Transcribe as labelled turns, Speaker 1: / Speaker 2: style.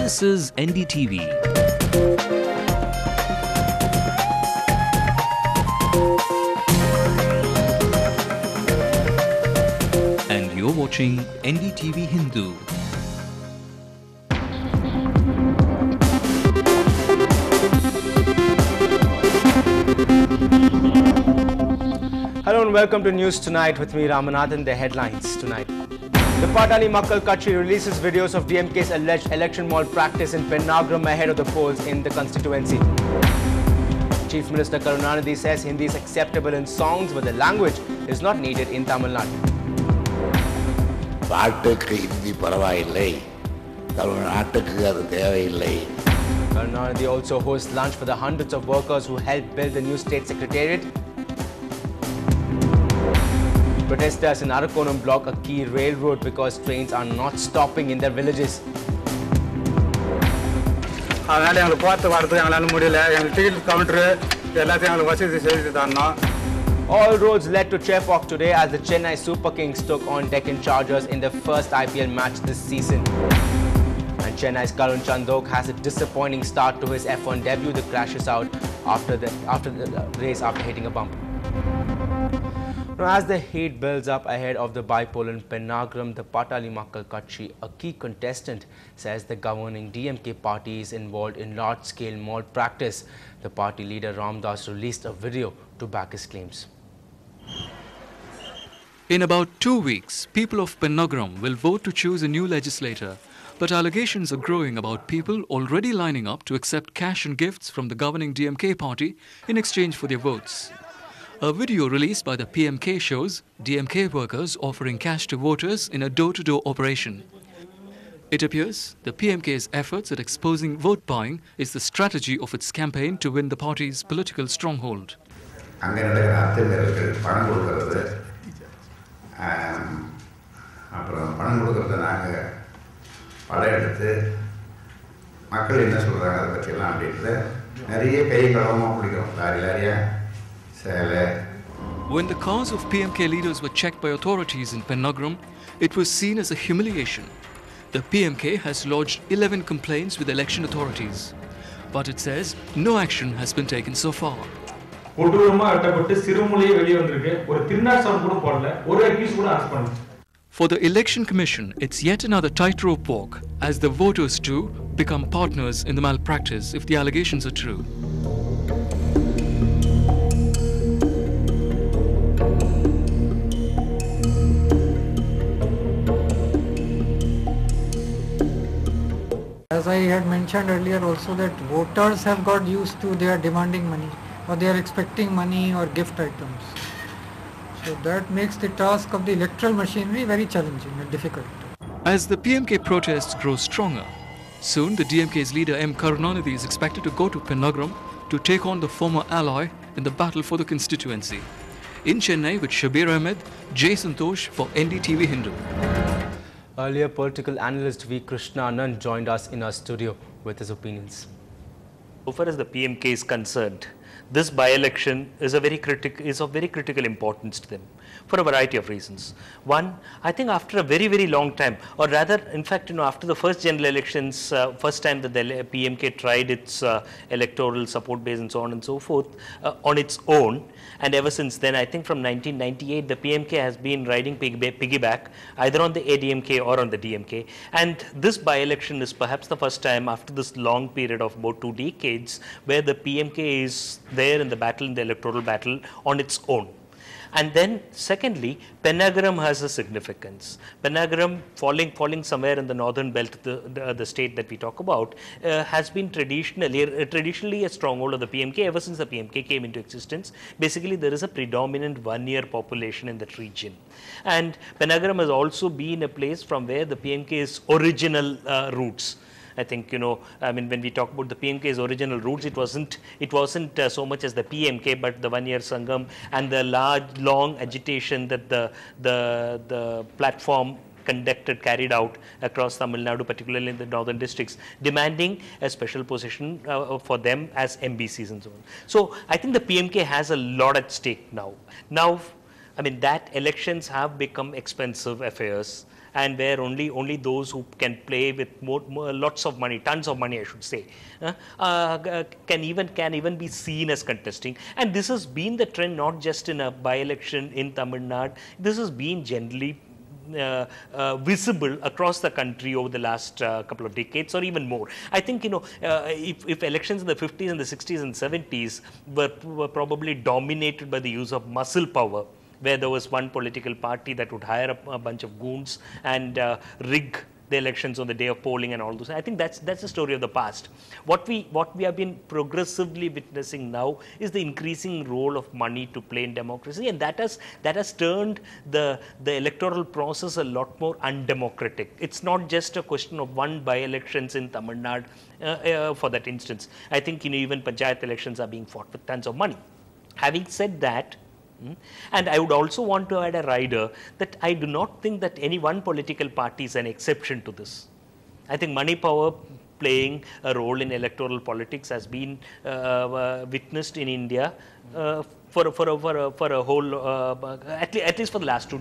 Speaker 1: This is NDTV. And you're watching Ndtv-Hindu.
Speaker 2: Hello and welcome to News Tonight with me, Ramanathan. The headlines tonight. The Patali Makkal Kachi releases videos of DMK's alleged election malpractice in Pennagram ahead of the polls in the constituency. Chief Minister Karunanidhi says Hindi is acceptable in songs, but the language is not needed in Tamil Nadu. Karunanidhi also hosts lunch for the hundreds of workers who helped build the new state secretariat. Protesters in Arakonam block a key railroad because trains are not stopping in their villages. All roads led to Chepauk today as the Chennai Super Kings took on Deccan Chargers in their first IPL match this season. And Chennai's Karun Chandok has a disappointing start to his F1 debut that crashes out after the race after hitting a bump. Now, as the heat builds up ahead of the bipolar in Pennagram, the Patali Makkal Kachi, a key contestant, says the governing DMK party is involved in large-scale malpractice. The party leader Ramdas released a video to back his claims.
Speaker 3: In about 2 weeks, people of Pennagram will vote to choose a new legislator. But allegations are growing about people already lining up to accept cash and gifts from the governing DMK party in exchange for their votes. A video released by the PMK shows DMK workers offering cash to voters in a door-to-door operation. It appears the PMK's efforts at exposing vote buying is the strategy of its campaign to win the party's political stronghold. When the cars of PMK leaders were checked by authorities in Pennagram, it was seen as a humiliation. The PMK has lodged 11 complaints with election authorities, but it says no action has been taken so far. For the Election Commission, it's yet another tightrope walk as the voters too become partners in the malpractice if the allegations are true.
Speaker 4: As I had mentioned earlier also that voters have got used to their demanding money or they are expecting money or gift items. So that makes the task of the electoral machinery very challenging and difficult.
Speaker 3: As the PMK protests grow stronger, soon the DMK's leader M. Karunanidhi is expected to go to Pennagram to take on the former ally in the battle for the constituency. In Chennai with Shabir Ahmed, Jay Santosh for NDTV-Hindu.
Speaker 2: Earlier, political analyst V. Krishna Anand joined us in our studio with his opinions.
Speaker 5: So far as the PMK is concerned, this by-election is of very critical importance to them for a variety of reasons. One, I think after a very, very long time, or rather, in fact, after the first general elections, first time that the PMK tried its electoral support base and so on and so forth on its own, and ever since then, I think from 1998, the PMK has been riding piggyback either on the ADMK or on the DMK. And this by-election is perhaps the first time after this long period of about 2 decades where the PMK is there in the battle, in the electoral battle on its own. And then secondly, Pennagram has a significance. Pennagram, falling somewhere in the northern belt, the state that we talk about, has been traditionally a stronghold of the PMK ever since the PMK came into existence. Basically, there is a predominant one-year population in that region. And Pennagram has also been a place from where the PMK's original roots. I think, I mean, when we talk about the PMK's original roots, it wasn't so much as the PMK, but the one-year Sangam and the long agitation that the platform carried out across Tamil Nadu, particularly in the northern districts, demanding a special position for them as MBCs and so on. So I think the PMK has a lot at stake now. Now, I mean, that elections have become expensive affairs, and where only those who can play with lots of money, tons of money, I should say, can even be seen as contesting. And this has been the trend, not just in a by-election in Tamil Nadu. This has been generally visible across the country over the last couple of decades or even more. I think, if elections in the 50s and the 60s and 70s were probably dominated by the use of muscle power, where there was one political party that would hire a bunch of goons and rig the elections on the day of polling and all those. I think that's the story of the past. What we have been progressively witnessing now is the increasing role of money to play in democracy, and that has turned the electoral process a lot more undemocratic. It's not just a question of one by-elections in Tamil Nadu for that instance. I think even panchayat elections are being fought with tons of money. Having said that, and I would also want to add a rider that I do not think that any one political party is an exception to this. I think money power playing a role in electoral politics has been witnessed in India for a whole, at least for the last 2